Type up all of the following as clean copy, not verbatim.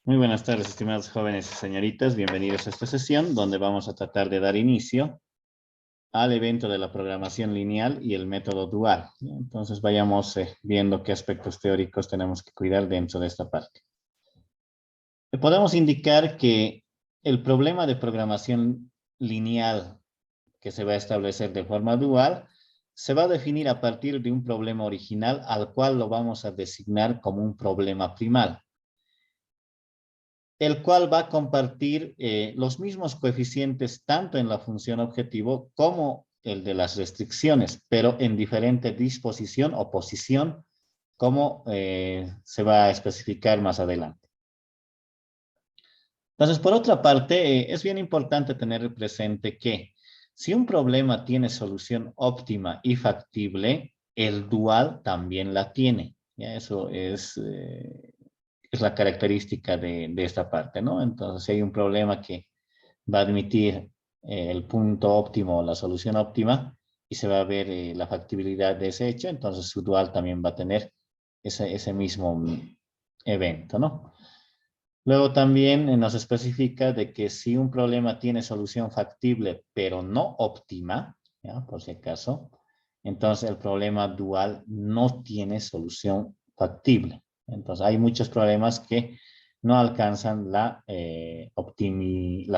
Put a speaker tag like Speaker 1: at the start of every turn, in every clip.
Speaker 1: Muy buenas tardes, estimados jóvenes y señoritas. Bienvenidos a esta sesión donde vamos a tratar de dar inicio al evento de la programación lineal y el método dual. Entonces vayamos viendo qué aspectos teóricos tenemos que cuidar dentro de esta parte. Podemos indicar que el problema de programación lineal que se va a establecer de forma dual se va a definir a partir de un problema original al cual lo vamos a designar como un problema primal, el cual va a compartir los mismos coeficientes tanto en la función objetivo como el de las restricciones, pero en diferente disposición o posición, como se va a especificar más adelante. Entonces, por otra parte, es bien importante tener presente que si un problema tiene solución óptima y factible, el dual también la tiene. ¿Ya? Eso es la característica de esta parte, ¿no? Entonces, si hay un problema que va a admitir el punto óptimo o la solución óptima y se va a ver la factibilidad de ese hecho, entonces su dual también va a tener ese mismo evento, ¿no? Luego también nos especifica de que si un problema tiene solución factible pero no óptima, ¿ya? Por si acaso, entonces el problema dual no tiene solución factible. Entonces hay muchos problemas que no alcanzan la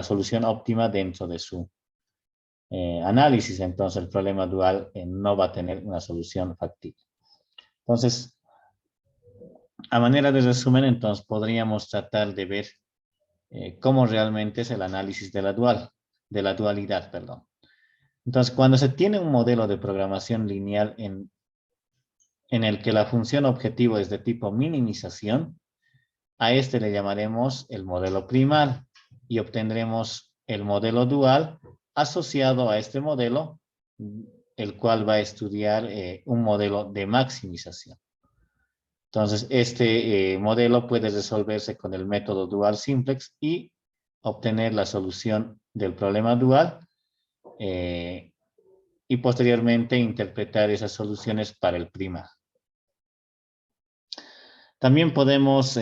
Speaker 1: solución óptima dentro de su análisis. Entonces el problema dual no va a tener una solución factible. Entonces, a manera de resumen, entonces podríamos tratar de ver cómo realmente es el análisis de la dualidad, perdón. Entonces, cuando se tiene un modelo de programación lineal en el que la función objetivo es de tipo minimización, a este le llamaremos el modelo primal y obtendremos el modelo dual asociado a este modelo, el cual va a estudiar un modelo de maximización. Entonces, este modelo puede resolverse con el método dual simplex y obtener la solución del problema dual y posteriormente interpretar esas soluciones para el primal. También podemos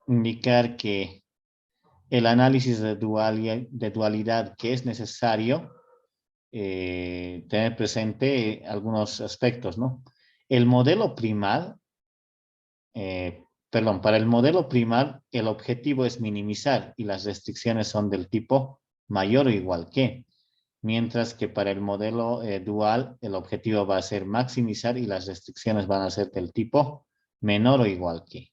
Speaker 1: indicar que el análisis de dualidad que es necesario tener presente algunos aspectos, ¿no? El modelo primal, para el modelo primal, el objetivo es minimizar y las restricciones son del tipo mayor o igual que, mientras que para el modelo dual, el objetivo va a ser maximizar y las restricciones van a ser del tipo menor o igual que.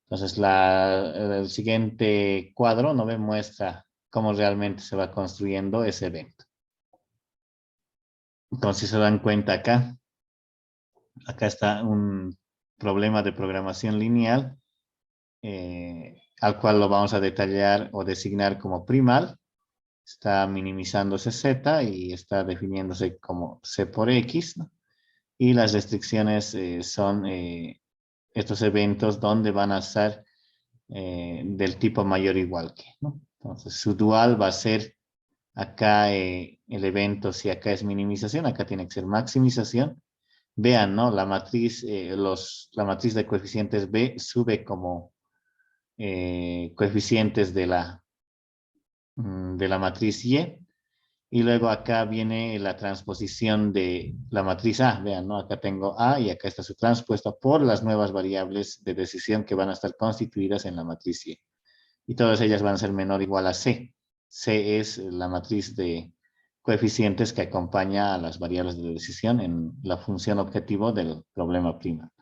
Speaker 1: Entonces, el siguiente cuadro no me muestra cómo realmente se va construyendo ese evento. Entonces, si se dan cuenta acá está un problema de programación lineal, al cual lo vamos a detallar o designar como primal. Está minimizándose z y está definiéndose como c por x, ¿no? Y las restricciones son estos eventos donde van a ser del tipo mayor o igual que, ¿no? Entonces, su dual va a ser acá el evento, si acá es minimización, acá tiene que ser maximización. Vean, ¿no? La matriz de coeficientes B sube como coeficientes de la matriz Y. Y luego acá viene la transposición de la matriz A. Vean, ¿no? Acá tengo A y acá está su transpuesta por las nuevas variables de decisión que van a estar constituidas en la matriz Y. Y todas ellas van a ser menor o igual a C. C es la matriz de coeficientes que acompaña a las variables de decisión en la función objetivo del problema prima.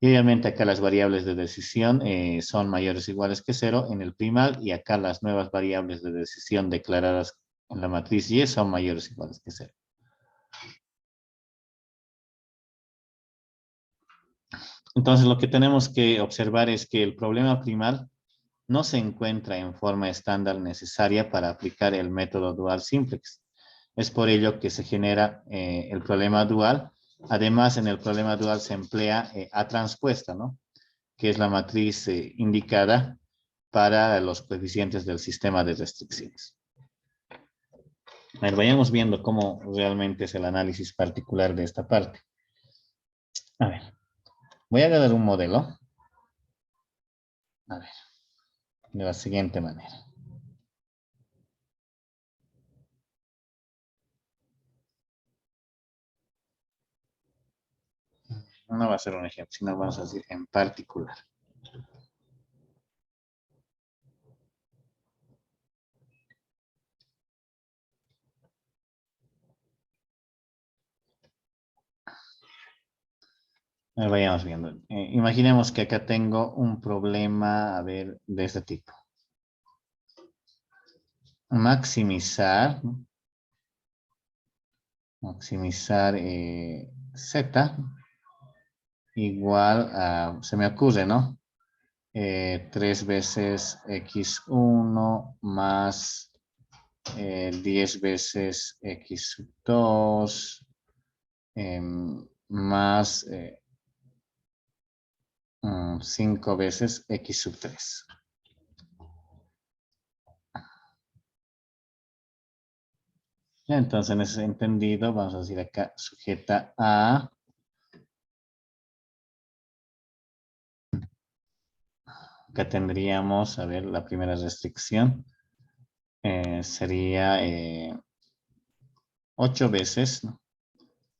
Speaker 1: Y obviamente acá las variables de decisión son mayores o iguales que 0 en el primal y acá las nuevas variables de decisión declaradas en la matriz Y son mayores o iguales que 0. Entonces lo que tenemos que observar es que el problema primal no se encuentra en forma estándar necesaria para aplicar el método dual simplex. Es por ello que se genera el problema dual. Además, en el problema dual se emplea A transpuesta, ¿no? Que es la matriz indicada para los coeficientes del sistema de restricciones. A ver, vayamos viendo cómo realmente es el análisis particular de esta parte. A ver, voy a agarrar un modelo. A ver. de la siguiente manera. No va a ser un ejemplo, sino vamos a decir en particular. Vayamos viendo. Imaginemos que acá tengo un problema, a ver, de este tipo. Maximizar, ¿no? Maximizar Z igual a, se me ocurre, ¿no? 3 veces x1 más 10 veces x2 más 5 veces x3. Entonces, en ese entendido, vamos a decir acá, sujeta a acá tendríamos, a ver, la primera restricción sería 8 veces, ¿no?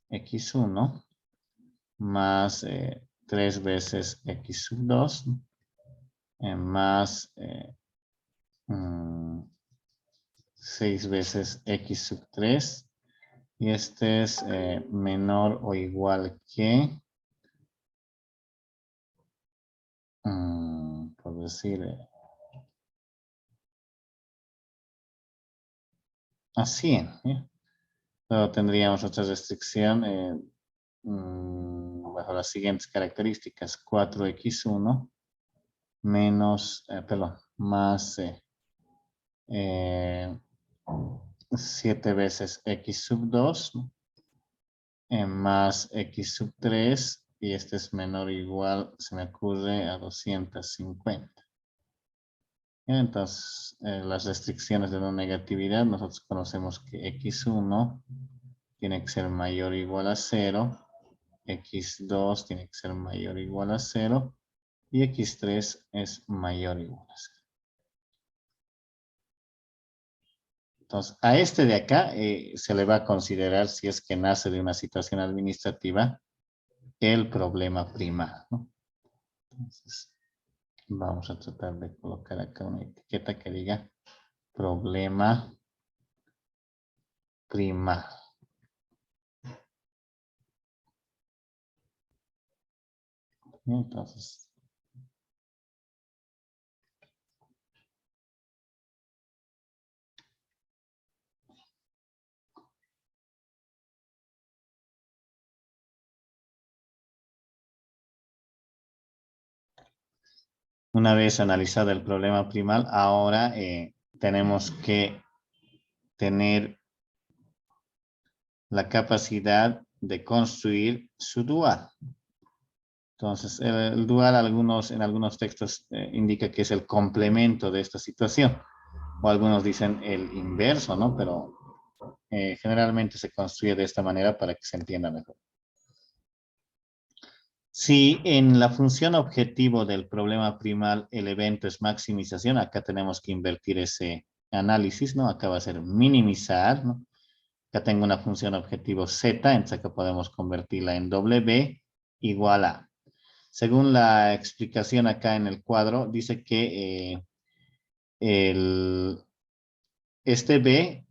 Speaker 1: x1 más 3 veces x2 más 6 veces x3 y este es menor o igual que, por decir, a 100. ¿Ya? Luego tendríamos otra restricción bajo las siguientes características: 4x1 menos, perdón, más 7 veces x2 más x3 y este es menor o igual, se me ocurre, a 250. Entonces, las restricciones de no negatividad, nosotros conocemos que x1 tiene que ser mayor o igual a 0, x2 tiene que ser mayor o igual a 0 y x3 es mayor o igual a 0. Entonces, a este de acá se le va a considerar, si es que nace de una situación administrativa, el problema primal, ¿no? Entonces, vamos a tratar de colocar acá una etiqueta que diga problema primal. Entonces, una vez analizado el problema primal, ahora tenemos que tener la capacidad de construir su dual. Entonces, el dual en algunos textos indica que es el complemento de esta situación, o algunos dicen el inverso, ¿no? Pero generalmente se construye de esta manera para que se entienda mejor. Si en la función objetivo del problema primal el evento es maximización, acá tenemos que invertir ese análisis, ¿no? Acá va a ser minimizar, ¿no? Acá tengo una función objetivo z, entonces acá podemos convertirla en w igual a. Según la explicación acá en el cuadro, dice que este b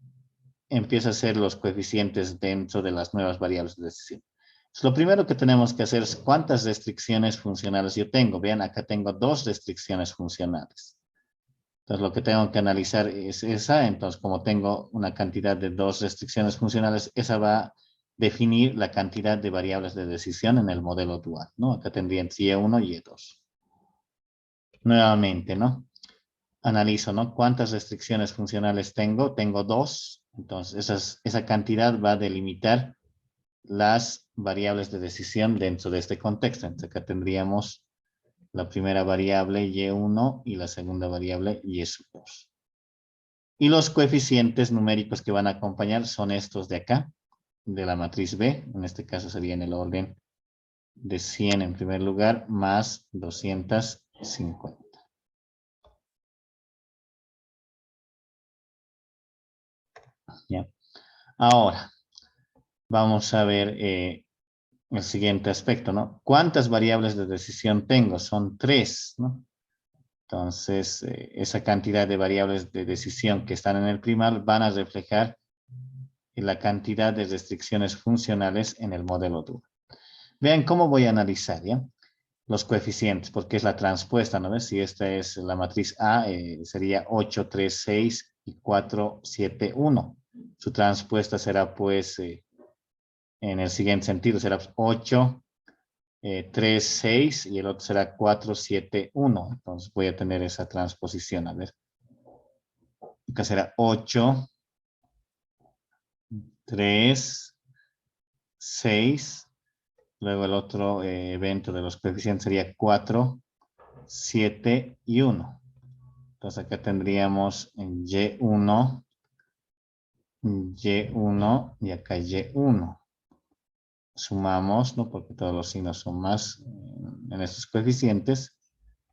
Speaker 1: empieza a ser los coeficientes dentro de las nuevas variables de decisión. Lo primero que tenemos que hacer es cuántas restricciones funcionales yo tengo. Vean, acá tengo 2 restricciones funcionales. Entonces, lo que tengo que analizar es esa. Entonces, como tengo una cantidad de 2 restricciones funcionales, esa va a definir la cantidad de variables de decisión en el modelo dual, ¿no? Acá tendrían Y1 y Y2. Nuevamente, ¿no? Analizo, ¿no? ¿Cuántas restricciones funcionales tengo? Tengo 2. Entonces, esa cantidad va a delimitar las variables de decisión dentro de este contexto. Entonces, acá tendríamos la primera variable y1 y la segunda variable y2. Y los coeficientes numéricos que van a acompañar son estos de acá, de la matriz B. En este caso sería en el orden de 100 en primer lugar, más 250. ¿ya? Ahora, vamos a ver el siguiente aspecto, ¿no? ¿Cuántas variables de decisión tengo? Son 3, ¿no? Entonces, esa cantidad de variables de decisión que están en el primal van a reflejar la cantidad de restricciones funcionales en el modelo dual. Vean cómo voy a analizar, ¿ya? Los coeficientes, porque es la transpuesta, ¿no ves? Si esta es la matriz A, sería 8, 3, 6 y 4, 7, 1. Su transpuesta será, pues, en el siguiente sentido, será 8, 3, 6 y el otro será 4, 7, 1. Entonces voy a tener esa transposición, a ver. Acá será 8, 3, 6. Luego el otro evento de los coeficientes sería 4, 7 y 1. Entonces acá tendríamos en Y1, Y1 y acá Y1. Sumamos, ¿no? Porque todos los signos son más en estos coeficientes.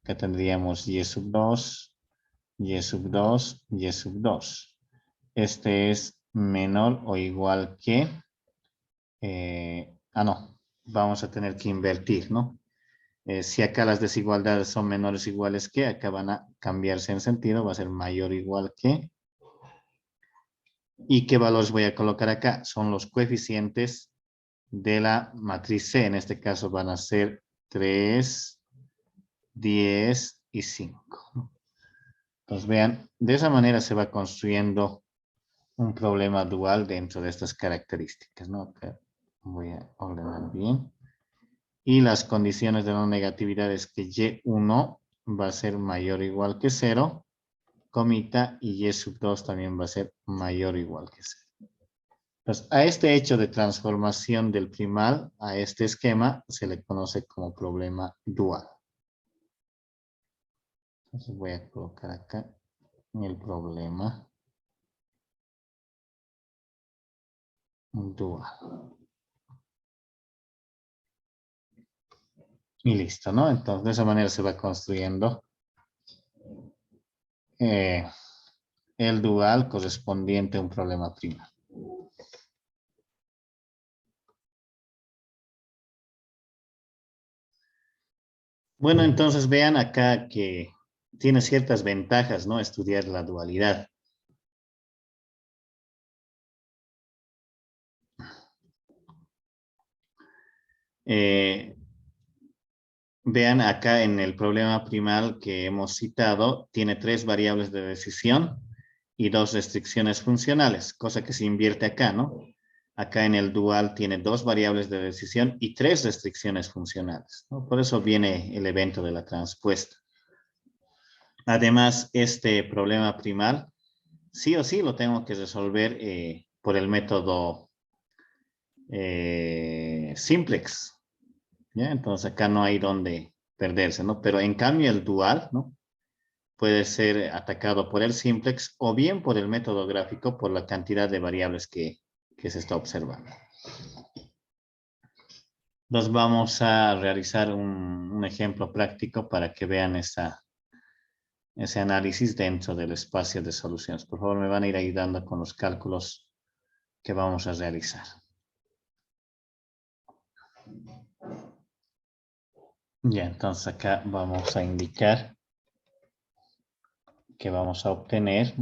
Speaker 1: Acá tendríamos Y sub 2, Y sub 2, Y sub 2. Este es menor o igual que... no. Vamos a tener que invertir, ¿no? Si acá las desigualdades son menores o iguales que, acá van a cambiarse en sentido, va a ser mayor o igual que. ¿Y qué valores voy a colocar acá? Son los coeficientes de la matriz C. En este caso van a ser 3, 10 y 5. Entonces vean, de esa manera se va construyendo un problema dual dentro de estas características, ¿no? Acá voy a ordenar bien. Y las condiciones de no negatividad es que Y1 va a ser mayor o igual que 0, comita, y Y sub 2 también va a ser mayor o igual que 0. Entonces, a este hecho de transformación del primal a este esquema se le conoce como problema dual. Entonces voy a colocar acá el problema dual. Y listo, ¿no? Entonces, de esa manera se va construyendo el dual correspondiente a un problema primal. Bueno, entonces vean acá que tiene ciertas ventajas, ¿no? Estudiar la dualidad. Vean acá en el problema primal que hemos citado, tiene 3 variables de decisión y 2 restricciones funcionales, cosa que se invierte acá, ¿no? Acá en el dual tiene 2 variables de decisión y 3 restricciones funcionales, ¿no? Por eso viene el evento de la transpuesta. Además, este problema primal, sí o sí lo tengo que resolver por el método simplex, ¿ya? Entonces acá no hay donde perderse, ¿no? Pero en cambio el dual, ¿no? Puede ser atacado por el simplex o bien por el método gráfico por la cantidad de variables que se está observando. Nos vamos a realizar un ejemplo práctico para que vean ese análisis dentro del espacio de soluciones. Por favor, me van a ir ayudando con los cálculos que vamos a realizar. Ya, entonces acá vamos a indicar que vamos a obtener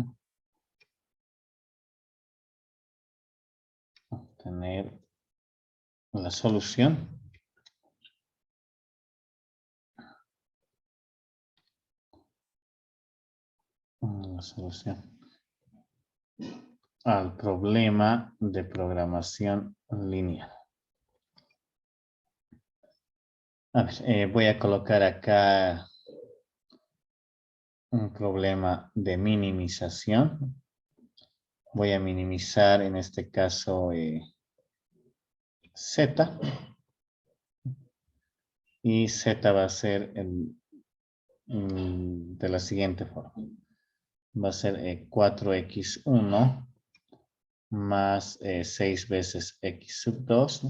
Speaker 1: la solución al problema de programación lineal. A ver, voy a colocar acá un problema de minimización. Voy a minimizar en este caso Z. Y Z va a ser de la siguiente forma. Va a ser 4x1 más 6 veces x sub 2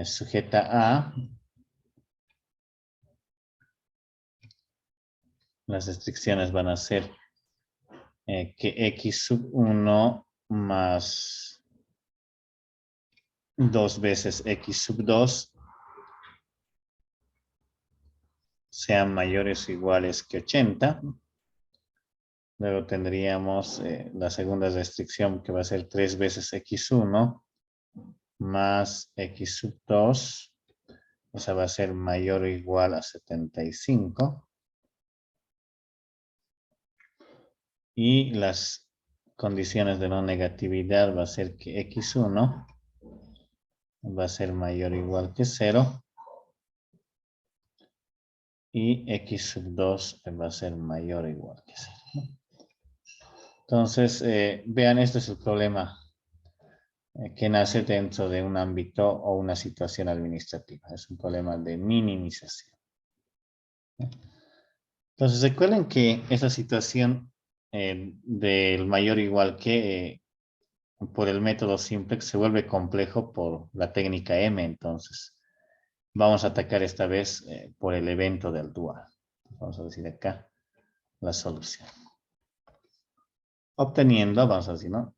Speaker 1: sujeta a las restricciones van a ser que x sub 1 más 2 veces x sub 2 sean mayores o iguales que 80. Luego tendríamos la segunda restricción que va a ser 3 veces x1 más x sub 2. Esa va a ser mayor o igual a 75. Y las condiciones de no negatividad va a ser que x1 va a ser mayor o igual que 0. Y x sub 2 va a ser mayor o igual que 0. Entonces, vean, este es el problema que nace dentro de un ámbito o una situación administrativa. Es un problema de minimización. Entonces, recuerden que esa situación del mayor o igual que por el método simplex se vuelve complejo por la técnica M. Entonces, vamos a atacar esta vez por el evento del dual. Vamos a decir acá la solución. Obteniendo, vamos a decir, ¿no?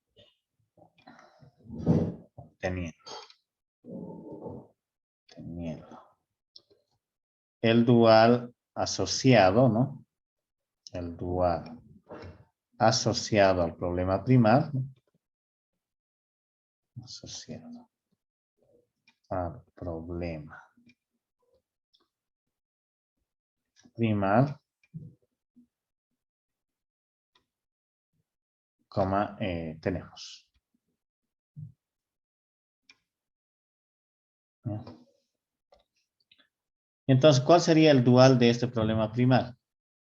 Speaker 1: Teniendo el dual asociado, ¿no? El dual asociado al problema primal, ¿no? Asociado al problema primal, coma, tenemos. ¿Ya? Entonces, ¿cuál sería el dual de este problema primal?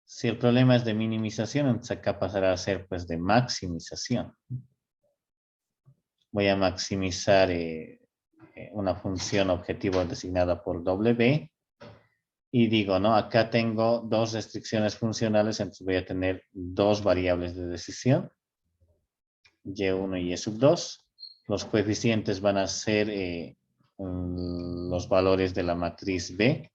Speaker 1: Si el problema es de minimización, entonces acá pasará a ser pues de maximización. Voy a maximizar una función objetivo designada por W. Y digo, ¿no? Acá tengo dos restricciones funcionales, entonces voy a tener dos variables de decisión. Y1 y y sub 2. Los coeficientes van a ser los valores de la matriz B.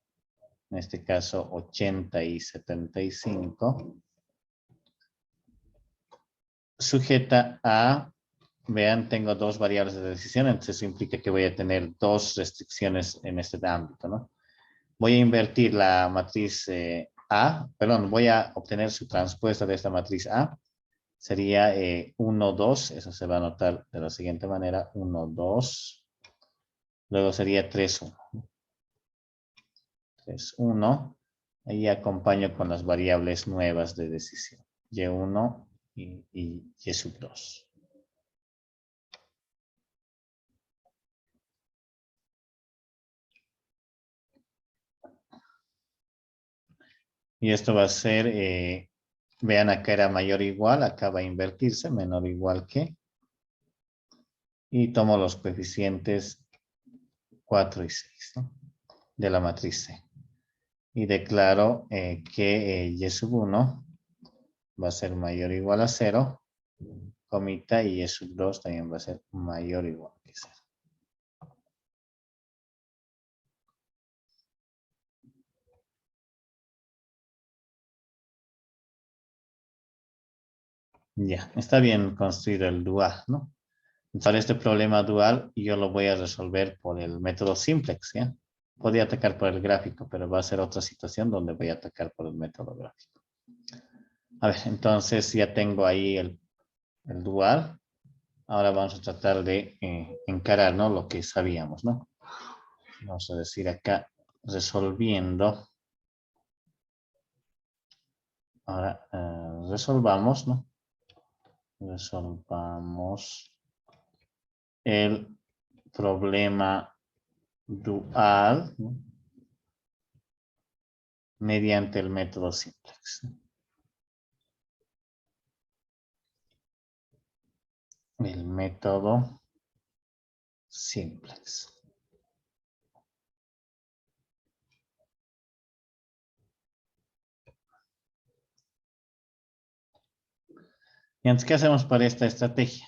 Speaker 1: En este caso, 80 y 75. Sujeta a, vean, tengo dos variables de decisión, entonces eso implica que voy a tener dos restricciones en este ámbito, ¿no? Voy a invertir la matriz A, perdón, voy a obtener su transpuesta de esta matriz A. Sería 1, 2, eso se va a anotar de la siguiente manera, 1, 2. Luego sería 3, 1. 3, 1. Ahí acompaño con las variables nuevas de decisión. Y1 y Y sub 2. Y esto va a ser, vean acá era mayor o igual, acá va a invertirse, menor o igual que. Y tomo los coeficientes 4 y 6, ¿no? De la matriz C. Y declaro que Y sub 1 va a ser mayor o igual a 0, comita, y Y sub 2 también va a ser mayor o igual que 0. Ya, está bien construido el dual, ¿no? Para este problema dual, yo lo voy a resolver por el método simplex, ¿ya? Podría atacar por el gráfico, pero va a ser otra situación donde voy a atacar por el método gráfico. A ver, entonces ya tengo ahí el dual. Ahora vamos a tratar de encarar, ¿no? Lo que sabíamos, ¿no? Vamos a decir acá, resolviendo. Ahora resolvamos, ¿no? Resolvamos el problema dual, ¿no? Mediante el método simplex. El método simplex. Y antes, ¿qué hacemos para esta estrategia?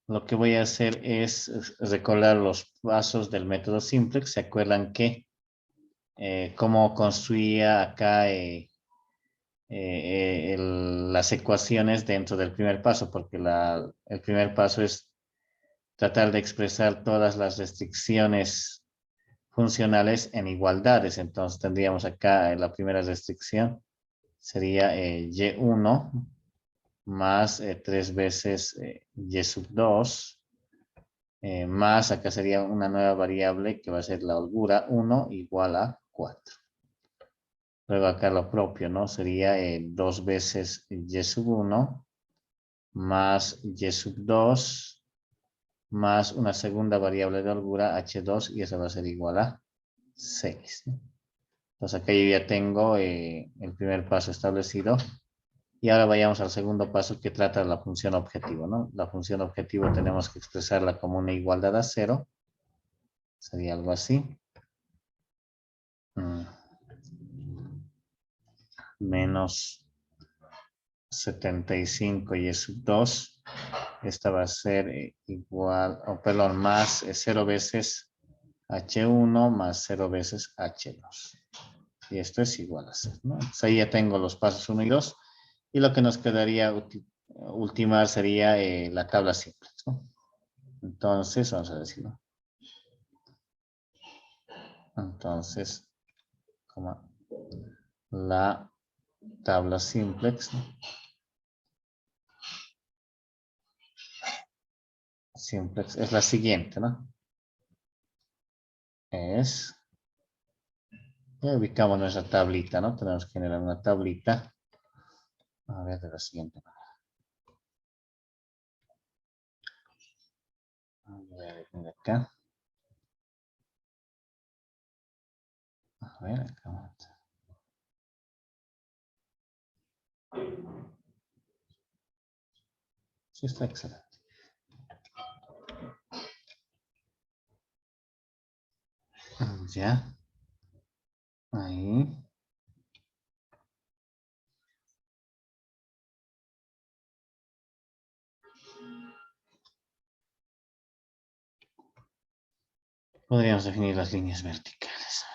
Speaker 1: Lo que voy a hacer es recordar los pasos del método simplex. ¿Se acuerdan que cómo construía acá las ecuaciones dentro del primer paso, porque el primer paso es tratar de expresar todas las restricciones funcionales en igualdades. Entonces tendríamos acá la primera restricción sería y1 más 3 veces y sub 2 más acá sería una nueva variable que va a ser la holgura 1 igual a 4. Luego acá lo propio, ¿no? Sería 2 veces y sub 1 más y sub 2 más una segunda variable de holgura h2 y eso va a ser igual a 6, ¿no? Entonces acá yo ya tengo el primer paso establecido. Y ahora vayamos al segundo paso que trata de la función objetivo, ¿no? La función objetivo tenemos que expresarla como una igualdad a 0. Sería algo así. Menos 75 y sub 2. Esta va a ser igual, perdón, más 0 veces h1 más 0 veces h2. Y esto es igual a 0, ¿no? Entonces ahí ya tengo los pasos 1 y 2. Y lo que nos quedaría ultimar sería la tabla simple, ¿no? Entonces, vamos a decirlo. Entonces, como la tabla simplex, ¿no? Simplex es la siguiente, ¿no? Ubicamos nuestra tablita, ¿no? Tenemos que generar una tablita. A ver, de la siguiente manera. Voy a definir acá. A ver, acá. Sí, está excelente. Ya. Ahí. Podríamos definir las líneas verticales.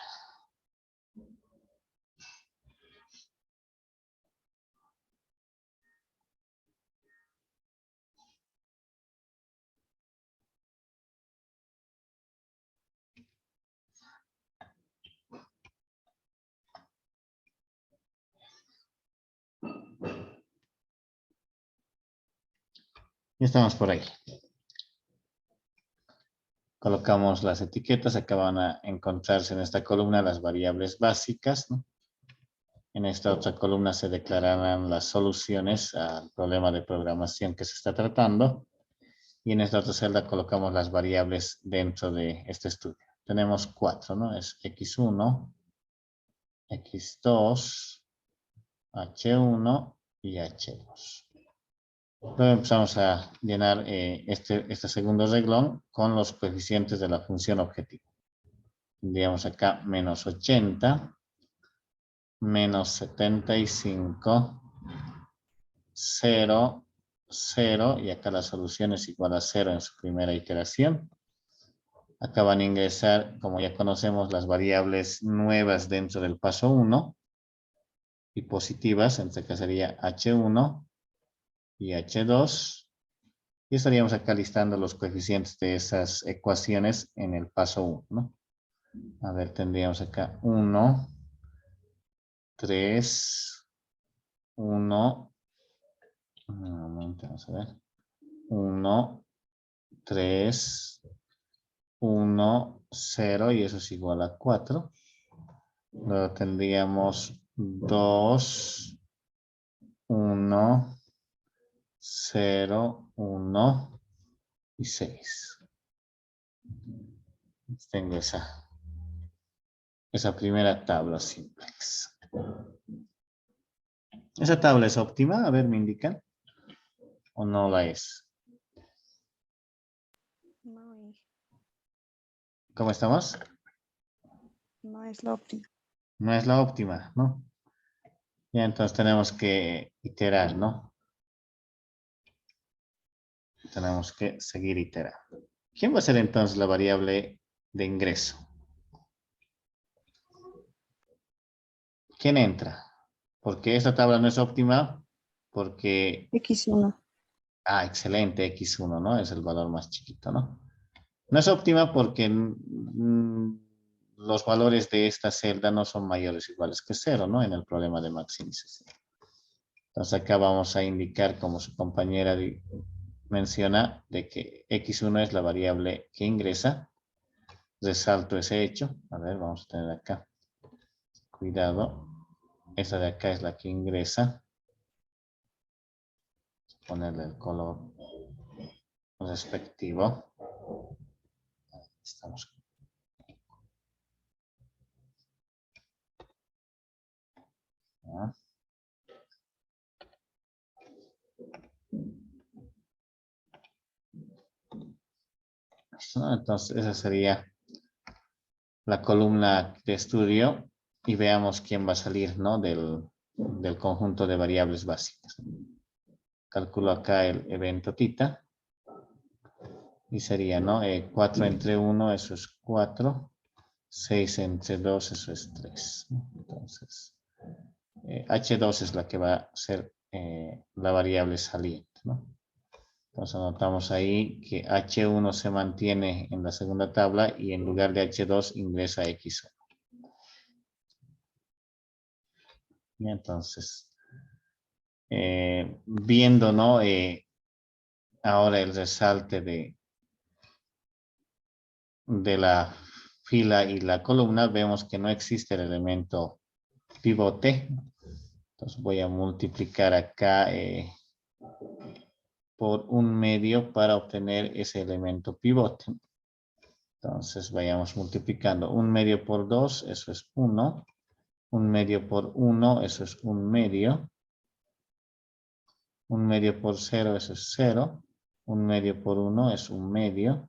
Speaker 1: Y estamos por ahí. Colocamos las etiquetas. Acá van a encontrarse en esta columna las variables básicas, ¿no? En esta otra columna se declararán las soluciones al problema de programación que se está tratando. Y en esta otra celda colocamos las variables dentro de este estudio. Tenemos 4, ¿no? Es x1, x2, h1 y h2. Luego empezamos a llenar este segundo reglón con los coeficientes de la función objetivo. Tendríamos acá menos 80, menos 75, 0, 0, y acá la solución es igual a 0 en su primera iteración. Acá van a ingresar, como ya conocemos, las variables nuevas dentro del paso 1 y positivas, entre que sería h1 y h2. Y estaríamos acá listando los coeficientes de esas ecuaciones en el paso 1, ¿no? A ver, tendríamos acá 1, 3, 1, un momento, vamos a ver, 1, 3, 1, 0, y eso es igual a 4. Luego tendríamos 2, 1, 0, 1 y 6. Tengo esa primera tabla simplex. ¿Esa tabla es óptima? A ver, ¿me indican? ¿O no la es?
Speaker 2: No,
Speaker 1: ¿Cómo estamos?
Speaker 2: no es la óptima.
Speaker 1: No es la óptima, ¿no? Ya entonces tenemos que iterar, ¿no? Tenemos que seguir iterando. ¿Quién va a ser entonces la variable de ingreso? ¿Quién entra? ¿Por qué esta tabla no es óptima? Porque,
Speaker 2: X1.
Speaker 1: excelente, X1, ¿no? Es el valor más chiquito, ¿no? No es óptima porque los valores de esta celda no son mayores o iguales que 0, ¿no? En el problema de maximización. Entonces acá vamos a indicar, como su compañera menciona, de que X1 es la variable que ingresa. Resalto ese hecho. A ver, vamos a tener acá. Cuidado. Esa de acá es la que ingresa. Ponerle el color respectivo. Estamos. ¿Ya? Entonces, esa sería la columna de estudio y veamos quién va a salir, ¿no? Del conjunto de variables básicas. Calculo acá el evento tita y sería, ¿no? 4 entre 1, eso es 4. 6 entre 2, eso es 3. Entonces, H2 es la que va a ser la variable saliente, ¿no? Entonces anotamos ahí que H1 se mantiene en la segunda tabla y en lugar de H2 ingresa X1. Y entonces, viendo, ¿no? Ahora el resalte de la fila y la columna, vemos que no existe el elemento pivote. Entonces voy a multiplicar acá por 1/2 para obtener ese elemento pivote. Entonces vayamos multiplicando 1/2 por 2, eso es 1. 1/2 por 1, eso es 1/2. 1/2 por 0, eso es 0. 1/2 por 1 es 1/2.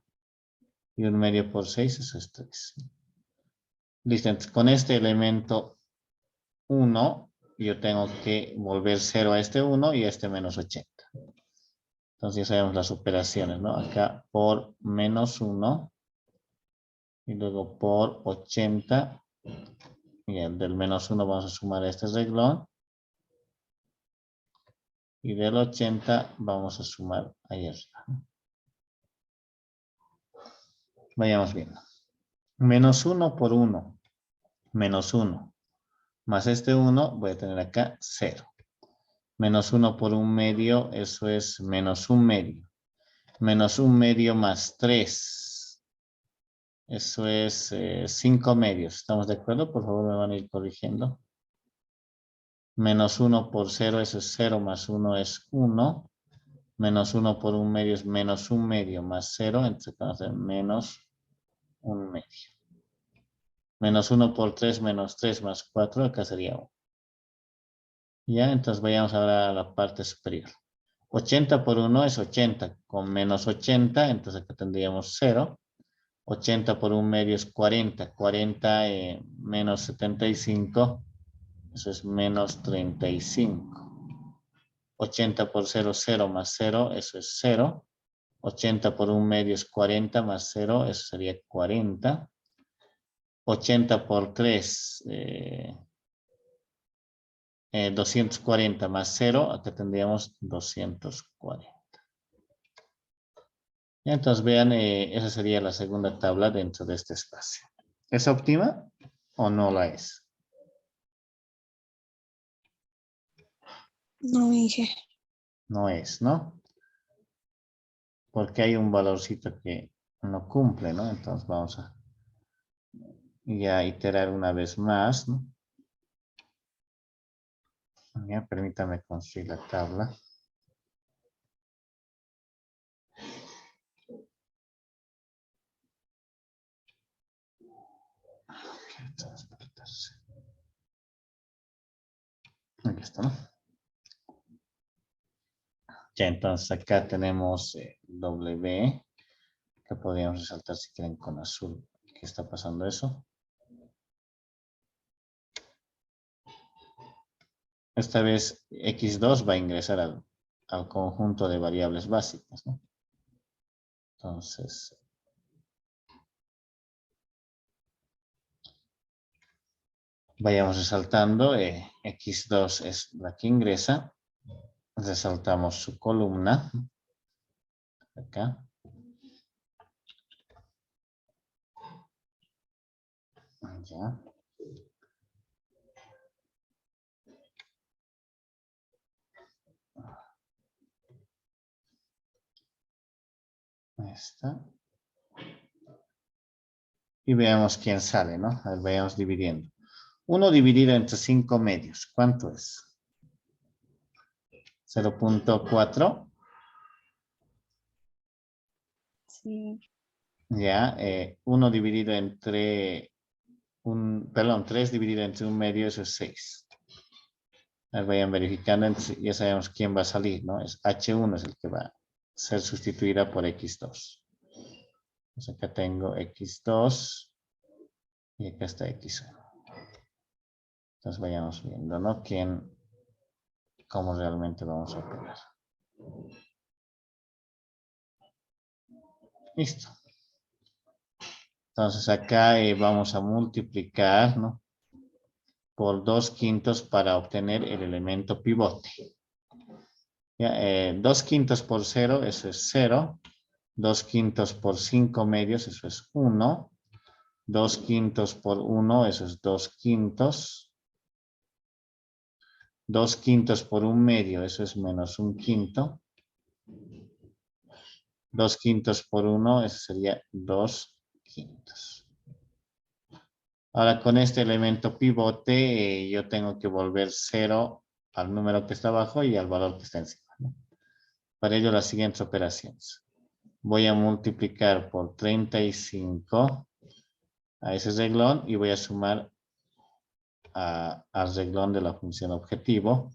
Speaker 1: Y 1/2 por 6, eso es 3. Listo, entonces con este elemento 1, yo tengo que volver 0 a este 1 y a este menos 80. Entonces ya sabemos las operaciones, ¿no? Acá por menos 1 y luego por 80. Y del menos 1 vamos a sumar este renglón. Y del 80 vamos a sumar ahí arriba. Vayamos viendo. Menos 1 por 1. Menos 1. Más este 1 voy a tener acá 0. Menos 1 por 1/2, eso es menos 1/2. Menos 1/2 más 3. Eso es 5/2. ¿Estamos de acuerdo? Por favor me van a ir corrigiendo. Menos 1 por 0, eso es 0 más 1 es 1. Menos 1 por 1/2 es menos 1/2 más 0. Entonces vamos a hacer menos 1/2. Menos 1 por 3 menos 3 más 4. Acá sería 1. Ya, entonces vayamos ahora a la parte superior. 80 por 1 es 80. Con menos 80, entonces acá tendríamos 0. 80 por 1/2 es 40. 40 menos 75. Eso es menos 35. 80 por 0, 0 más 0, eso es 0. 80 por 1/2 es 40 más 0, eso sería 40. 80 por 3, 240 más 0, acá tendríamos 240. Y entonces vean, esa sería la segunda tabla dentro de este espacio. ¿Es óptima o no la es?
Speaker 2: No, Inge.
Speaker 1: No es, ¿no? Porque hay un valorcito que no cumple, ¿no? Entonces vamos a ya iterar una vez más, ¿no? Ya, permítame construir la tabla. Aquí está, ¿no? Ya, entonces acá tenemos W, que podríamos resaltar si quieren con azul. ¿Qué está pasando eso? Esta vez X2 va a ingresar al conjunto de variables básicas, ¿no? Entonces, Vayamos resaltando. X2 es la que ingresa. Resaltamos su columna. Acá. Ya. Esta. Y veamos quién sale, ¿no? A ver, vayamos dividiendo. 1 dividido entre 5 medios. ¿Cuánto es? 0.4.
Speaker 2: Sí.
Speaker 1: Ya. 1 dividido entre... Perdón, 3 dividido entre 1 medio, eso es 6. Vayan verificando, ya sabemos quién va a salir, ¿no? Es H1 es el que va a ser sustituida por X2. Entonces acá tengo X2 y acá está X1. Entonces vayamos viendo, ¿no? Cómo realmente vamos a operar. Listo. Entonces acá vamos a multiplicar, ¿no? Por 2/5 para obtener el elemento pivote. Ya, 2/5 por 0, eso es 0. 2/5 por 5 medios, eso es 1. 2/5 por 1, eso es 2/5. 2/5 por 1 medio, eso es menos 1/5. 2/5 por 1, eso sería 2/5. Ahora con este elemento pivote, yo tengo que volver 0 al número que está abajo y al valor que está encima, ¿no? Para ello las siguientes operaciones. Voy a multiplicar por 35 a ese reglón y voy a sumar al reglón de la función objetivo.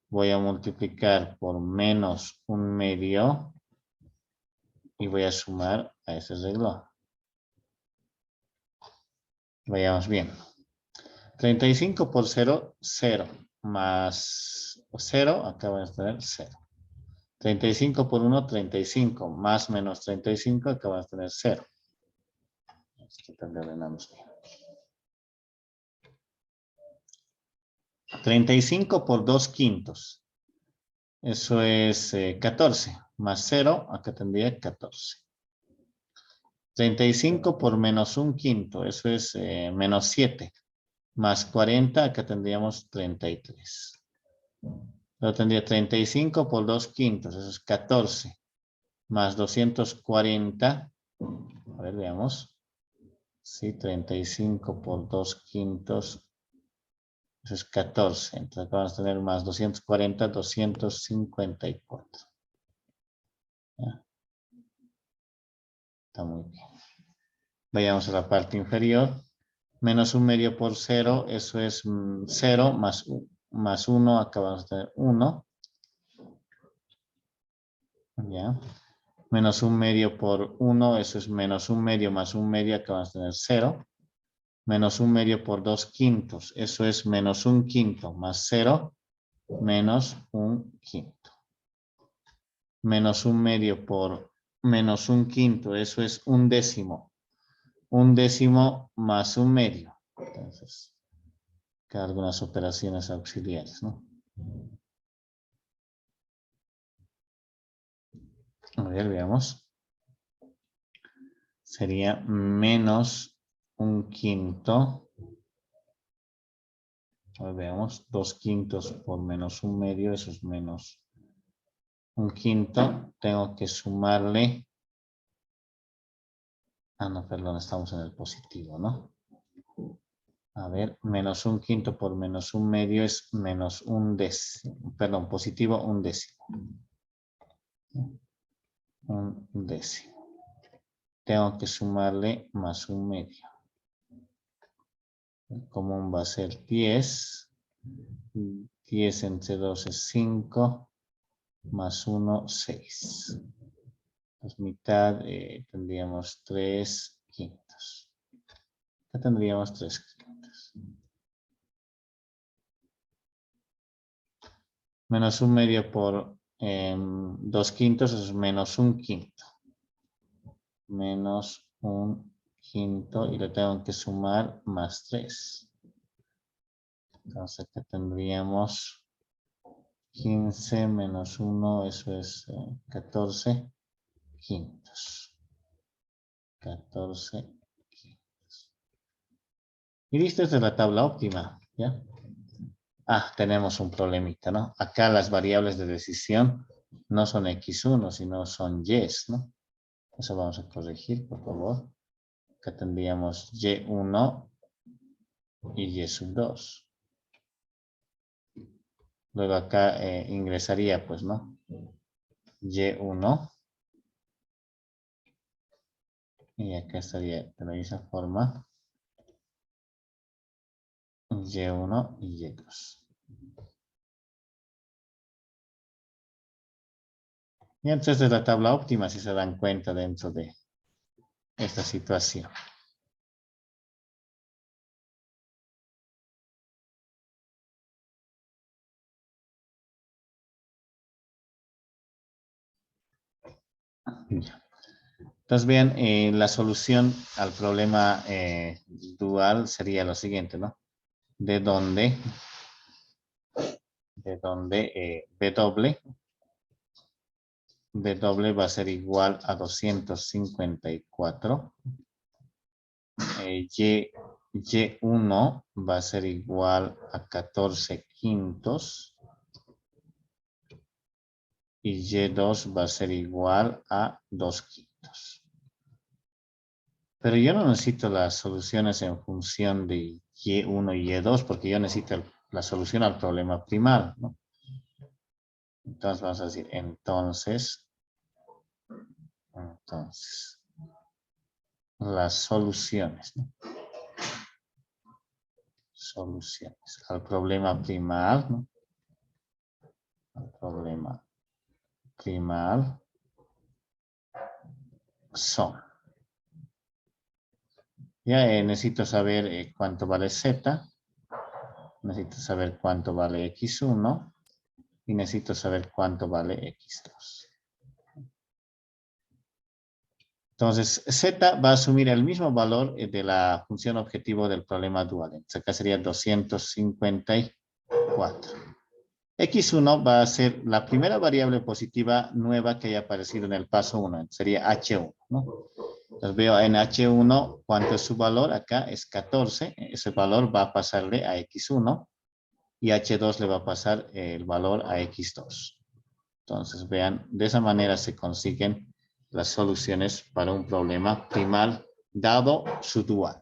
Speaker 1: Voy a multiplicar por menos 1 medio y voy a sumar a ese reglón. Vayamos bien. 35 por 0, 0. Más 0, acá vamos a tener 0. 35 por 1, 35. Más menos 35, acá vamos a tener 0. Esto también ordenamos bien. 35 por 2/5. Eso es 14. Más 0, acá tendría 14. 35 por menos 1/5. Eso es menos 7. Más 40, acá tendríamos 33. Luego tendría 35 por 2/5. Eso es 14. Más 240. A ver, veamos. Sí, 35 por 2/5. Eso es 14. Entonces vamos a tener más 240, 254. ¿Ya? Está muy bien. Vayamos a la parte inferior. Menos 1 medio por 0, eso es 0 más 1, acá vamos a tener 1. ¿Ya? Menos 1 medio por 1, eso es menos 1 medio más 1 medio, acá vamos a tener 0. Menos 1 medio por 2/5, eso es menos 1/5 más 0, menos 1/5. Menos 1 medio por menos 1/5, eso es 1/10. 1/10 más 1 medio. Entonces, acá algunas operaciones auxiliares, ¿no? A ver, veamos. Sería menos 1/5. A ver, veamos. 2/5 por menos 1 medio, eso es menos 1/5. Tengo que sumarle. Ah, no, perdón, estamos en el positivo, ¿no? A ver, menos 1/5 por menos 1 medio es menos 1/10. Perdón, positivo 1/10. 1/10. Tengo que sumarle más 1 medio. El común va a ser 10. 10 entre 2 es 5. Más 1, 6. Pues mitad tendríamos 3/5. Acá tendríamos 3/5. Menos 1 medio por 2/5 es menos 1/5. Menos 1/5 y le tengo que sumar más 3. Entonces, ¿qué tendríamos? 15 menos 1, eso es 14 quintos. 14 quintos. Y listo, esta es la tabla óptima, ¿ya? Ah, tenemos un problemita, ¿no? Acá las variables de decisión no son x1, sino son y, ¿no? Eso vamos a corregir, por favor. Acá tendríamos y1 y y sub 2. Luego acá ingresaría, pues, ¿no? y1. Y acá estaría de la misma forma y1 y y2. Y entonces es la tabla óptima, si se dan cuenta dentro de esta situación. Ya. Entonces, bien, la solución al problema dual sería lo siguiente, ¿no? De donde W va a ser igual a 254. Y1 va a ser igual a 14 quintos. Y Y2 va a ser igual a 2 quintos. Pero yo no necesito las soluciones en función de Y1 y Y2 porque yo necesito la solución al problema primario, ¿no? Entonces vamos a decir, entonces, las soluciones, ¿no? Soluciones al problema primario, ¿no? Al problema primario son. Ya necesito saber cuánto vale Z, necesito saber cuánto vale X1 y necesito saber cuánto vale X2. Entonces, Z va a asumir el mismo valor de la función objetivo del problema dual. Entonces, acá sería 254. X1 va a ser la primera variable positiva nueva que haya aparecido en el paso 1. Sería H1, ¿no? Entonces veo en H1 cuánto es su valor. Acá es 14. Ese valor va a pasarle a X1. Y H2 le va a pasar el valor a X2. Entonces vean, de esa manera se consiguen las soluciones para un problema primal dado su dual.